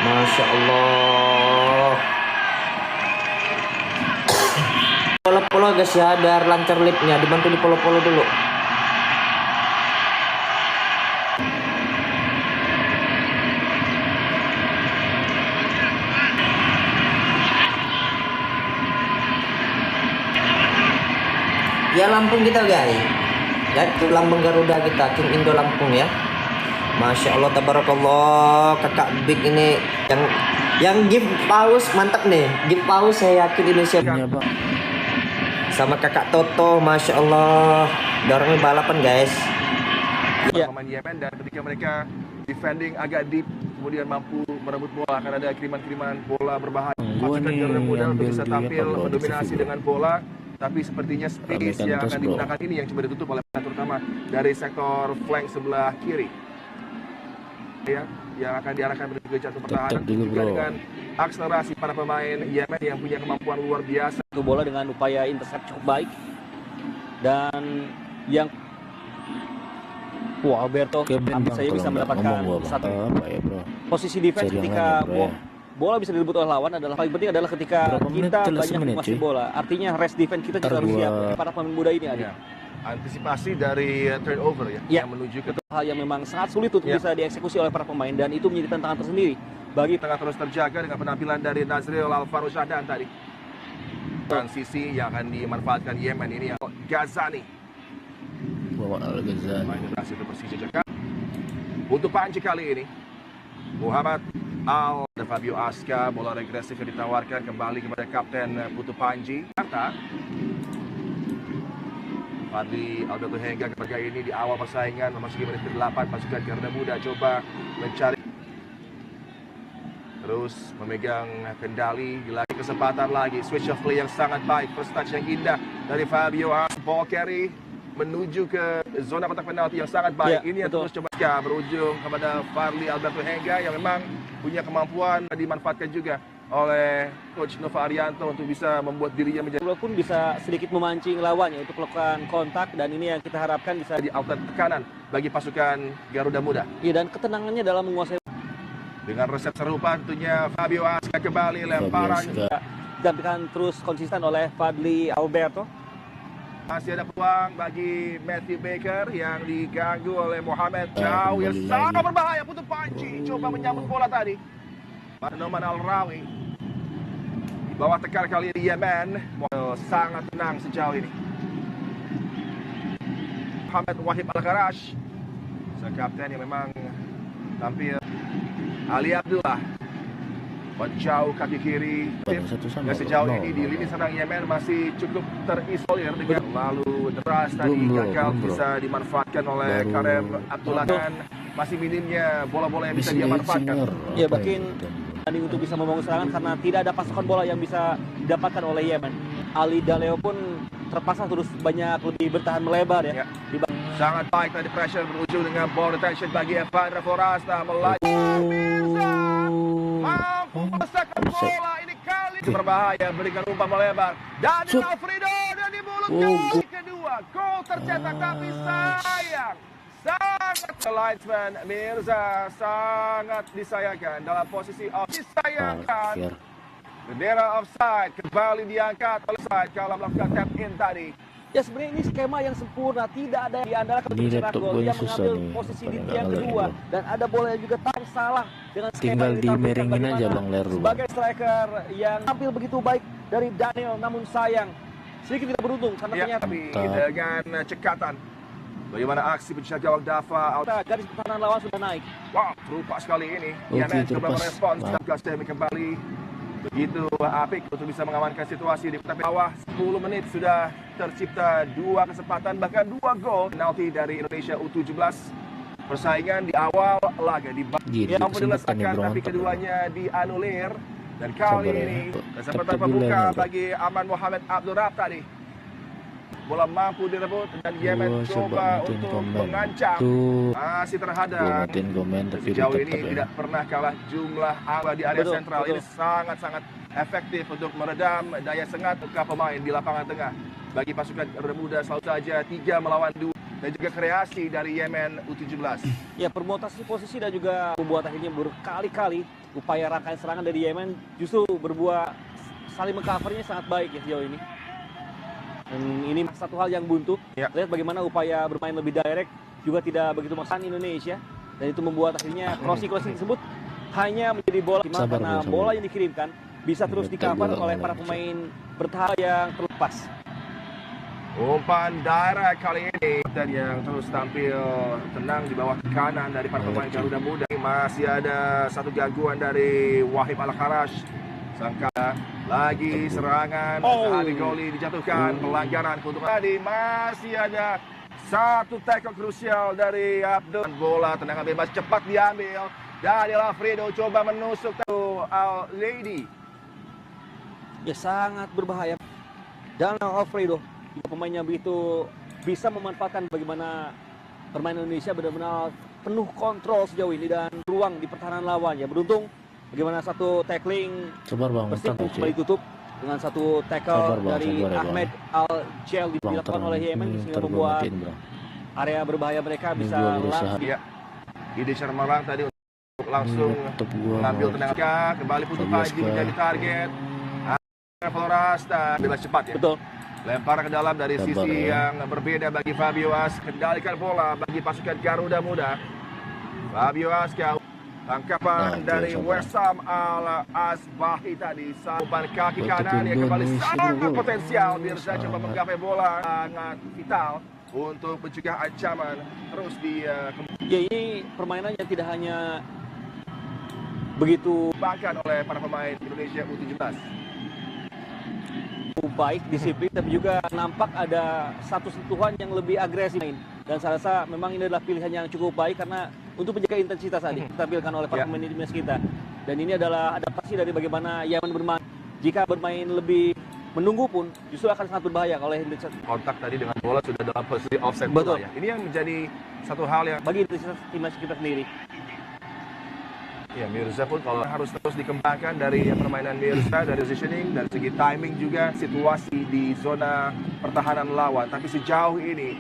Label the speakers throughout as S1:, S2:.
S1: Masya Allah. Polo-polo guys ya, biar lancar lipnya. Dibantu di polo-polo dulu. Ya Lampung kita guys. Ya itu lambang Garuda kita, King Indo Lampung ya. Masya Allah, tabarakallah. Kakak Big ini yang gift paus mantap nih. Gift paus saya yakin Indonesia punya Bang. Sama kakak Toto, Masya Allah. Dorongnya balapan guys.
S2: Ya. Pemain Yemen, dan ketika mereka defending agak deep, kemudian mampu merebut bola, akan ada kiriman-kiriman bola berbahaya. Pasukan Garuda Muda untuk bisa tampil mendominasi dengan bola, tapi sepertinya space yang akan digunakan ini yang coba ditutup oleh terutama dari sektor flank sebelah kiri. Ya, yang akan diarahkan menuju ke jantung pertahanan juga dengan akselerasi para pemain Yemen yang punya kemampuan luar biasa.
S3: Itu bola dengan upaya intercept cukup baik, dan yang Alberto hampir saja bisa mendapatkan satu posisi defense ketika bola bisa direbut oleh lawan. Adalah paling penting adalah ketika kita banyak menguasai bola, artinya rest defense kita juga harus siap para pemain muda ini ada.
S2: Antisipasi dari turnover ya, yang menuju ke
S3: hal yang memang sangat sulit untuk bisa dieksekusi oleh para pemain, dan itu menjadi tantangan tersendiri bagi
S2: tengah terus terjaga dengan penampilan dari Nazril Al-Faroushahdan tadi. Transisi yang akan dimanfaatkan Yemen ini yang Ghazani. Berhasil untuk Persija Jakarta. Untuk Panji kali ini Muhammad Al dan Fabio Aska, bola regresif yang ditawarkan kembali kepada Kapten Putu Panji Jakarta. Fadli Alberto Hengga ketika ini di awal persaingan memasuki menit ke-8, pasukan Garuda Muda coba mencari terus memegang kendali, lagi kesempatan lagi, switch of play yang sangat baik, first touch yang indah dari Fabio Aska, ball carry menuju ke zona kotak penalti yang sangat baik. Ini yang terus coba berujung kepada Fadli Alberto Hengga yang memang punya kemampuan dimanfaatkan juga oleh Coach Nova Arianto untuk bisa membuat dirinya menjadi
S3: walaupun bisa sedikit memancing lawannya untuk melakukan kontak, dan ini yang kita harapkan bisa
S2: di outlet tekanan bagi pasukan Garuda Muda.
S3: Iya, dan ketenangannya dalam menguasai.
S2: Dengan resep serupa tentunya Fabio Aska kembali lemparan
S3: didampingkan terus konsisten oleh Fadli Alberto.
S2: Masih ada peluang bagi Matthew Baker yang diganggu oleh Mohamed jauh yang sangat berbahaya. Putu Panji coba menyambut bola tadi. Noman Al-Rawi di bawah tekan kali ini Yemen sangat tenang sejauh ini. Muhammad Wahib Al-Karash, kapten yang memang tampil. Ali Abdullah menjauh kaki kiri. Dan sejauh ini di lini serang Yemen masih cukup terisolir dengan lalu deras tadi gagal bisa dimanfaatkan oleh Karem Abdullah, dan masih minimnya bola-bola yang bisa dia manfaatkan.
S3: Ya, bahkan untuk bisa membangun serangan karena tidak ada pasokan bola yang bisa didapatkan oleh Yemen. Ali Daleo pun terpaksa terus banyak lebih bertahan melebar ya.
S2: Sangat baik tadi, pressure berujung dengan ball retention bagi Evandra Forasta melaju. Mampu melesakkan bola ini kali ini berbahaya, berikan umpan melebar. Daniel Alfredo dan di mulut gol kedua, gol tercetak, tapi sayang. Sangat linesman Mirza sangat disayangkan dalam posisi disayangkan. Bendera offside kembali diangkat oleh side kalau melakukan tap in tadi.
S3: Ya, sebenarnya ini skema yang sempurna, tidak ada yang diandalkan untuk mencetak gol. Yang mengambil posisi di tiang kedua dan ada bola yang juga tak salah dengan skema
S1: tinggal dimiringin aja Bang Leru.
S3: Sebagai striker yang tampil begitu baik dari Daniel, namun sayang sedikit tidak beruntung karena ternyata
S2: dengan cekatan. Bagaimana aksi penjaga gawang Dava?
S3: Garis pertahanan lawan sudah naik.
S2: Wow, berupa sekali ini. Yemen coba merespons. Gasdemi kembali begitu apik untuk bisa mengamankan situasi di bawah 10 menit sudah tercipta 2 kesempatan bahkan 2 gol penalti dari Indonesia U17. Persaingan di awal laga yang dilesakan tapi keduanya dianulir, dan kali ini kesempatan pembuka bagi Aman Mohamed Abdul Rab tadi. Bola mampu direbut dan Yemen coba untuk mengancam masih terhadap. Sejauh ini tidak pernah kalah jumlah angka di area sentral. Ini sangat-sangat efektif untuk meredam daya sengat ke pemain di lapangan tengah. Bagi pasukan Garuda Muda selalu saja 3 melawan 2, dan juga kreasi dari Yemen U17.
S3: Ya, permutasi posisi dan juga pembuatan akhirnya berkali-kali upaya rangkaian serangan dari Yemen justru berbuah saling mengcovernya sangat baik ya sejauh ini. Dan ini satu hal yang buntu.
S2: Ya.
S3: Lihat bagaimana upaya bermain lebih direct juga tidak begitu maksimal Indonesia, dan itu membuat akhirnya crossing tersebut hanya menjadi bola karena bola yang dikirimkan bisa terus di-cover oleh para pemain bertahan yang terlepas.
S2: Umpan direct kali ini dan yang terus tampil tenang di bawah tekanan dari para pemain Garuda Muda. Masih ada satu gangguan dari Wahib Al-Kharash. Sangka lagi serangan Zahabi Goli dijatuhkan, pelanggaran untuk tadi. Masih ada satu tackle krusial dari Abdul. Bola tendangan bebas cepat diambil. Daniel Alfredo coba menusuk Al-Lady.
S3: Ya sangat berbahaya. Daniel Alfredo, pemainnya begitu bisa memanfaatkan bagaimana permainan Indonesia benar-benar penuh kontrol sejauh ini dan ruang di pertahanan lawannya. Beruntung bagaimana satu tackling Persib kembali tutup dengan satu tackle dari Ahmed Al-Jel dilakukan oleh Yemen sehingga membuat area berbahaya mereka bisa langsung.
S2: Ya. Ide Sharmalang tadi untuk langsung mengambil tendangan, kembali Putu Haji menjadi target. Flores dan bebas cepat ya.
S3: Betul.
S2: Lempar ke dalam dari sisi yang berbeda bagi Fabio As. Kendalikan bola bagi pasukan Garuda Muda. Fabio Aska. Tangkapan dari Wesam Al-Asbahi tadi. Umpan kaki kanan yang kembali sangat potensial. Mirza coba menggapai bola sangat vital untuk mencegah ancaman terus di
S3: ya ini permainan yang tidak hanya begitu
S2: bahkan oleh para pemain Indonesia U17.
S3: Baik disiplin, tapi juga nampak ada satu sentuhan yang lebih agresif dan saya rasa memang ini adalah pilihan yang cukup baik karena untuk menjaga intensitas tadi ditampilkan oleh para pemain timnas kita, dan ini adalah adaptasi dari bagaimana Yemen bermain. Jika bermain lebih menunggu pun justru akan sangat berbahaya oleh
S2: kontak tadi dengan bola sudah dalam posisi offset.
S3: Betul
S2: ya. Ini yang menjadi satu hal yang
S3: bagi timnas kita sendiri.
S2: Ya, Mirza pun kalau harus terus dikembangkan dari permainan Mirza, dari positioning, dari segi timing juga, situasi di zona pertahanan lawan. Tapi sejauh ini,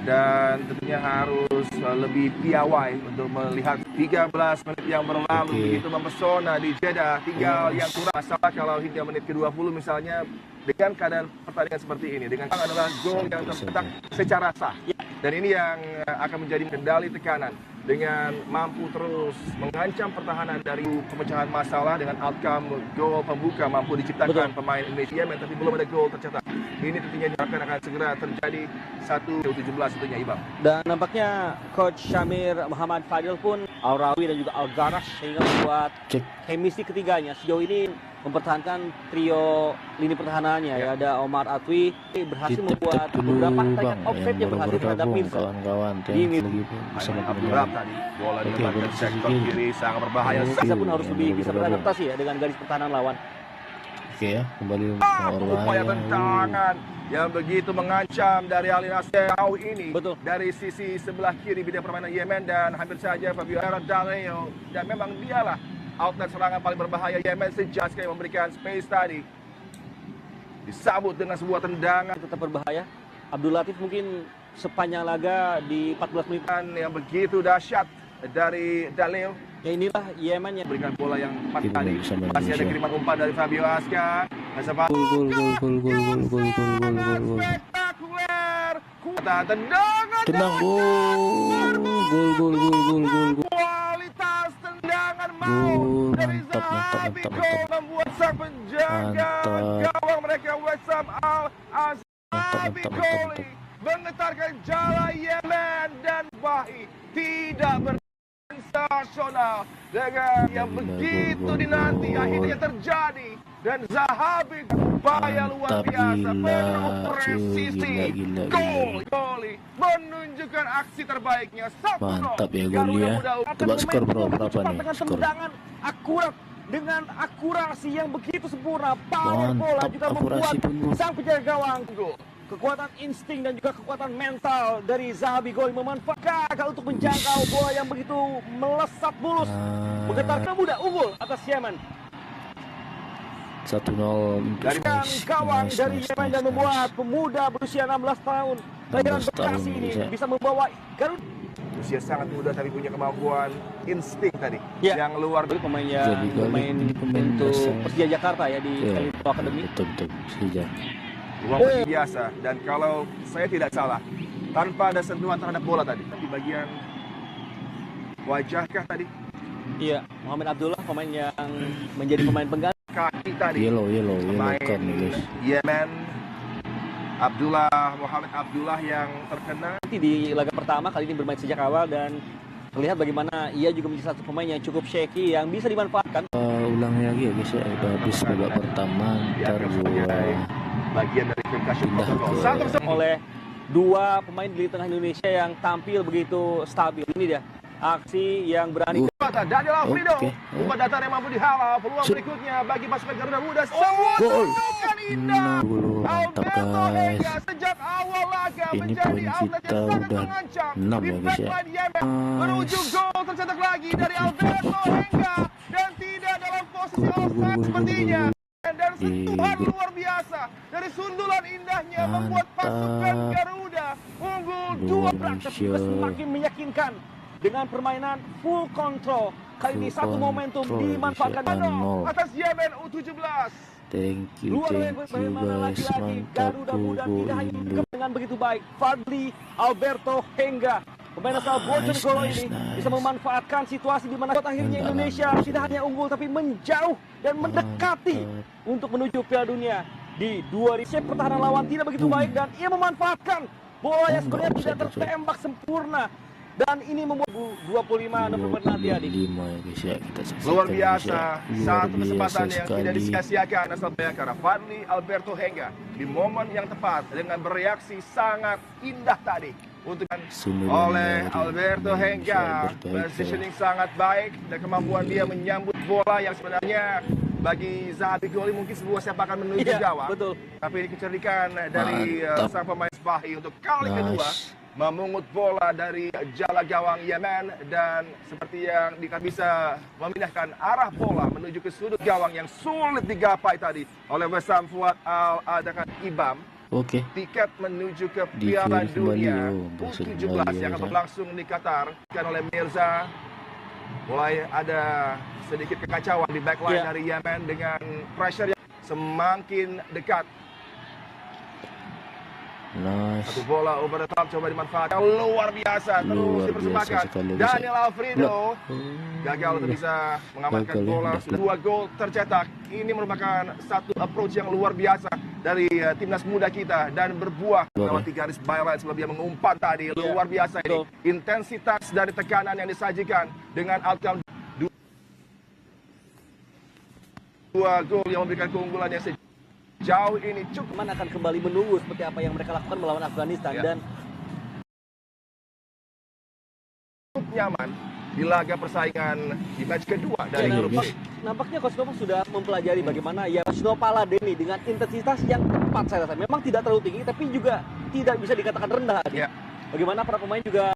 S2: dan tentunya harus lebih piawai untuk melihat 13 menit yang berlalu begitu mempesona di Jeddah. Tinggal yang kurang masalah kalau hingga menit ke-20 misalnya, dengan keadaan pertandingan seperti ini, dengan adalah gol yang tercetak secara sah. Dan ini yang akan menjadi kendali tekanan dengan mampu terus mengancam pertahanan dari pemecahan masalah dengan outcome gol pembuka mampu diciptakan pemain Indonesia, tapi belum ada gol tercetak. Ini tentunya diharapkan akan segera terjadi satu U17 tentunya, Ibang.
S3: Dan nampaknya Coach Syamir Muhammad Fadil pun Al-Rawi dan juga Al-Garash sehingga membuat chemistry ketiganya sejauh ini mempertahankan trio lini pertahanannya ya. Ada Omar Atwi berhasil membuat beberapa tackle offset yang berhasil terhadap Mirza.
S4: Kawan-kawan
S2: tadi bola diletakkan sektor kiri sangat berbahaya.
S3: Mirza pun harus lebih bisa beradaptasi ya dengan garis pertahanan lawan.
S4: Oke ya, kembali
S2: upaya tendangan yang begitu mengancam dari Ali Nasser jauh ini.
S3: Betul. Dari
S2: sisi sebelah kiri bidang permainan Yemen dan hampir saja Fabio Daleo, dan memang dialah outlet serangan paling berbahaya Yemen sejak sekali memberikan space tadi. Disambut dengan sebuah tendangan
S3: tetap berbahaya. Abdul Latif mungkin sepanjang laga di 14 menit
S2: yang begitu dahsyat dari Daleo.
S3: Ya inilah Yemen yang
S2: berikan bola yang pas tadi. Masih ada kiriman umpan dari Fabio Aska.
S4: Gol.
S2: Spektakuler. Tendangan.
S4: Tenang gol.
S2: Kualitas tendangan maut dari Zahabi Gol membuat sang penjaga gawang mereka Wesam Al-Asbahi Goli menggetarkan jala Yemen dan Bahi tidak sensasional dengan yang begitu dinanti akhirnya terjadi, dan Zahabi upaya luar biasa penuh presisi gol menunjukkan aksi terbaiknya.
S4: Mantap ya gol ya. Tebak skor berapa nih skor?
S3: Tendangan akurat dengan akurasi yang begitu sempurna, power bola juga membuat sang penjaga gawang. Kekuatan insting dan juga kekuatan mental dari Zahabi Gol memanfaatkan untuk menjangkau bola yang begitu melesat mulus, menggetarkan muda unggul atas Yemen.
S4: 1-0
S3: dari gawang dari Yemen dan membuat pemuda berusia 16 tahun kelahiran Bekasi ini bisa membawa Garuda.
S2: Usia sangat muda tapi punya kemampuan insting tadi
S3: Ya.
S2: yang luar
S3: Jadi pemain
S4: Jadi kali
S3: pemain
S4: ini pemain
S3: untuk
S4: dasar.
S3: Persija Jakarta ya di
S4: Ya,
S3: Elite Pro Academy.
S4: betul saja.
S2: luar biasa. Dan kalau saya tidak salah, tanpa ada sentuhan terhadap bola tadi di bagian wajahkah tadi,
S3: Iya, Muhammad Abdullah pemain yang menjadi pemain pengganti
S2: kaki tadi,
S4: Yellow
S2: pemain
S4: card nih guys.
S2: Yemen Muhammad Abdullah yang terkena.
S3: di laga pertama kali ini bermain sejak awal dan terlihat bagaimana ia juga menjadi satu pemain yang cukup shaky yang bisa dimanfaatkan.
S4: Ulangi lagi ya guys ya, udah habis babak pertama, ntar gua
S2: Bagian dari concussion
S4: pindah
S2: protocol.
S4: ke-
S2: Satu persatu.
S3: Oleh dua pemain di tengah Indonesia yang tampil begitu stabil. Ini dia aksi yang berani.
S2: Daniel Alfredo,
S4: Oke.
S2: umpan datar yang mampu dihalau. Peluang
S4: Shoot.
S2: berikutnya bagi pasukan Garuda Muda. Semua
S4: Gol.
S2: tendangan indah.
S4: Nah, dulu mantap
S2: Alberto
S4: guys.
S2: Henga sejak awal laga
S4: Ini
S2: menjadi
S4: poin
S2: outlet
S4: kita
S2: yang sangat
S4: udah
S2: mengancam
S4: 6
S2: di
S4: ya guys ya.
S2: backline Yemen. Menuju gol tercetak lagi dari Alberto Henga dan tidak dalam posisi offside sepertinya. Dan sentuhan luar biasa dari sundulan indahnya membuat pasukan
S4: Mantap.
S2: Garuda unggul
S4: Luar
S2: 2.
S3: Praktek
S4: biasa.
S3: juga semakin meyakinkan dengan permainan full control. Kali ini
S4: Full
S3: satu momentum
S4: control,
S3: dimanfaatkan.
S4: bisa. 1-0.
S2: Atas Yemen U17.
S4: Thank you
S3: Luar biasa bagaimana
S4: guys,
S3: lagi-lagi
S4: mantap
S3: Garuda Muda
S4: gol
S3: tidak hanya
S4: Indo.
S3: menangkap dengan begitu baik. Fadli Alberto Henga, pemain asal Bojonegoro
S4: Nice,
S3: ini
S4: nice.
S3: bisa memanfaatkan situasi di mana akhirnya
S4: Mantap,
S3: Indonesia
S4: mantap.
S3: tidak hanya unggul tapi menjauh dan mendekati
S4: Mantap.
S3: untuk menuju Piala Dunia di 2000. Pertahanan lawan tidak begitu baik dan ia memanfaatkan bola yang sebenarnya
S4: Nggak
S3: tidak
S4: offside,
S3: tertembak sempurna dan ini membuat 25 November nanti adik.
S4: 25 ya guys ya, kita saksikan
S2: Luar
S4: guys
S2: biasa,
S4: ya. Luar
S2: satu kesempatan
S4: biasa
S2: yang tidak
S4: sekali.
S2: disia-siakan asal Bayangkara. Fadli Alberto Henga di momen yang tepat dengan bereaksi sangat indah tadi untuk
S4: Sundulan
S2: oleh
S4: dari
S2: Alberto
S4: Indonesia,
S2: Henga.
S4: Alberto Henga.
S2: Positioning sangat baik dan kemampuan dia menyambut bola yang sebenarnya bagi Zahabi Goli mungkin sebuah sepakan menuju
S3: Iya,
S2: gawang.
S3: betul.
S2: Tapi ini kecerdikan dari
S4: Mantap.
S2: sang pemain Sbahi untuk kali kedua
S4: Nice.
S2: memungut bola dari jala gawang Yemen dan seperti yang bisa memindahkan arah bola menuju ke sudut gawang yang sulit digapai tadi oleh Wesam Fuad Al-Adakan Ibam.
S4: Oke.
S2: Tiket menuju ke
S4: Di
S2: Piala
S4: kiri kembali,
S2: Dunia
S4: masuk
S2: U17
S4: kembali
S2: yang
S4: ya,
S2: akan berlangsung di Qatar kan oleh Mirza. Mulai ada sedikit kekacauan di backline
S3: Iya.
S2: dari Yemen dengan pressure yang semakin dekat.
S4: Nice.
S2: Satu bola over the top coba dimanfaatkan luar biasa terus
S4: Luar biasa
S2: dipersembahkan.
S4: sekali, guys.
S2: Daniel Alfredo gagal untuk bisa mengamankan
S4: Gagal ya,
S2: bola.
S4: udah
S2: Sudah 2 gol tercetak. Ini merupakan satu approach yang luar biasa dari timnas muda kita dan berbuah
S4: Luar
S2: melewati garis byline sebelum dia mengumpan tadi.
S3: Iya,
S2: Luar biasa ini.
S3: betul.
S2: Intensitas dari tekanan yang disajikan dengan outcome 2 gol yang memberikan keunggulan yang sejauh ini cukup.
S3: Teman akan kembali menunggu seperti apa yang mereka lakukan melawan Afghanistan
S2: Ya.
S3: dan
S2: Nyaman di laga persaingan di match kedua dari
S4: Iya,
S2: grup
S4: iya.
S2: C.
S3: nampaknya Coach Nova sudah mempelajari bagaimana ya Sno Paladeni dengan intensitas yang tepat saya rasa. Memang tidak terlalu tinggi tapi juga tidak bisa dikatakan rendah.
S2: Ya.
S3: Bagaimana para pemain juga